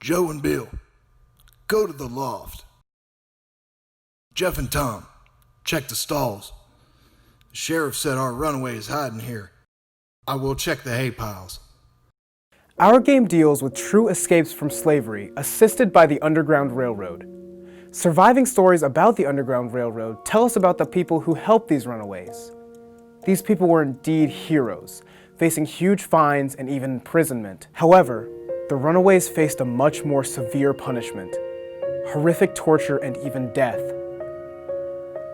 Joe and Bill, go to the loft. Jeff and Tom, check the stalls. The sheriff said our runaway is hiding here. I will check the hay piles. Our game deals with true escapes from slavery, assisted by the Underground Railroad. Surviving stories about the Underground Railroad tell us about the people who helped these runaways. These people were indeed heroes, facing huge fines and even imprisonment. However, the runaways faced a much more severe punishment, horrific torture and even death.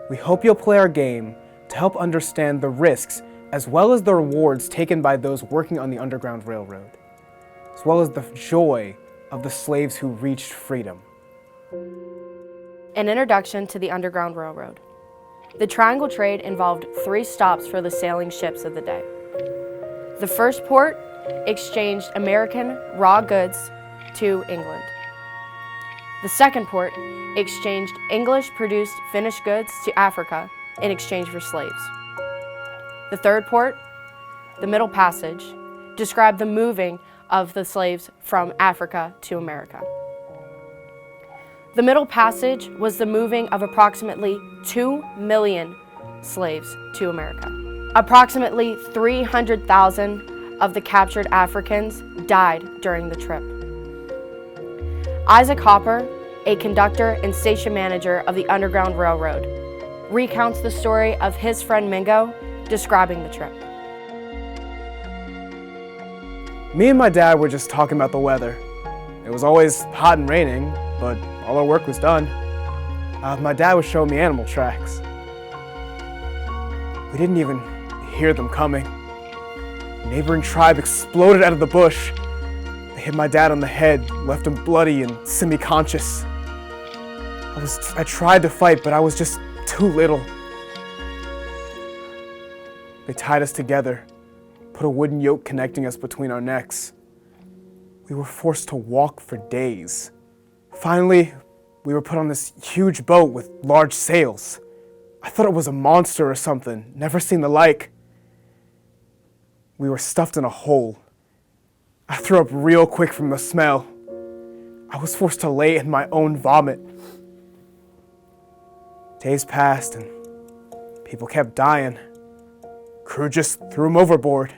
We hope you'll play our game to help understand the risks as well as the rewards taken by those working on the Underground Railroad, as well as the joy of the slaves who reached freedom. An introduction to the Underground Railroad. The Triangle Trade involved 3 stops for the sailing ships of the day. The first port exchanged American raw goods to England. The second port exchanged English-produced finished goods to Africa in exchange for slaves. The third port, the Middle Passage, described the moving of the slaves from Africa to America. The Middle Passage was the moving of approximately 2 million slaves to America. Approximately 300,000 of the captured Africans died during the trip. Isaac Hopper, a conductor and station manager of the Underground Railroad, recounts the story of his friend Mingo describing the trip. Me and my dad were just talking about the weather. It was always hot and raining, but all our work was done. My dad was showing me animal tracks. We didn't even hear them coming. A neighboring tribe exploded out of the bush. They hit my dad on the head, left him bloody and semi-conscious. I tried to fight, but I was just too little. They tied us together, put a wooden yoke connecting us between our necks. We were forced to walk for days. Finally, we were put on this huge boat with large sails. I thought it was a monster or something, never seen the like. We were stuffed in a hole. I threw up real quick from the smell. I was forced to lay in my own vomit. Days passed and people kept dying. Crew just threw them overboard.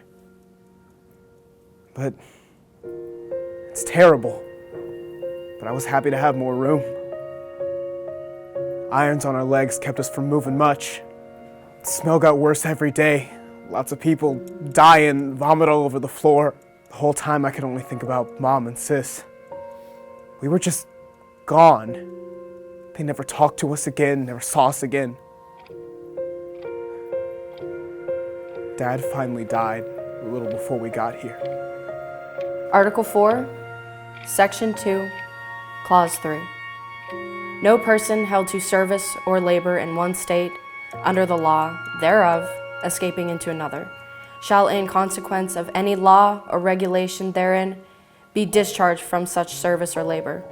But it's terrible. But I was happy to have more room. Irons on our legs kept us from moving much. The smell got worse every day. Lots of people dying, vomit all over the floor. The whole time I could only think about Mom and Sis. We were just gone. They never talked to us again, never saw us again. Dad finally died a little before we got here. Article 4, Section 2, Clause 3. No person held to service or labor in one state, under the law thereof, escaping into another, shall in consequence of any law or regulation therein be discharged from such service or labor,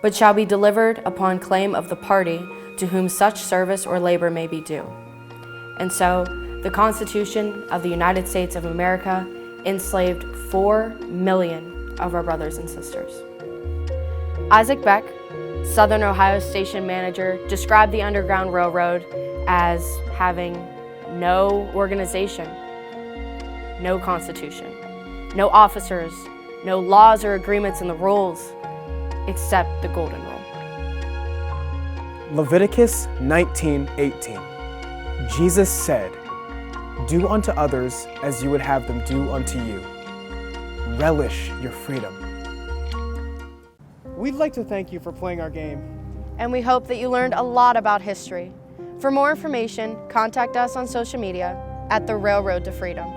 but shall be delivered upon claim of the party to whom such service or labor may be due. And so, the Constitution of the United States of America enslaved 4 million of our brothers and sisters. Isaac Beck, Southern Ohio station manager, described the Underground Railroad as having no organization, no constitution, no officers, no laws or agreements in the rules, except the Golden Rule. Leviticus 19:18. Jesus said, "Do unto others as you would have them do unto you. Relish your freedom." We'd like to thank you for playing our game. And we hope that you learned a lot about history. For more information, contact us on social media at The Railroad to Freedom.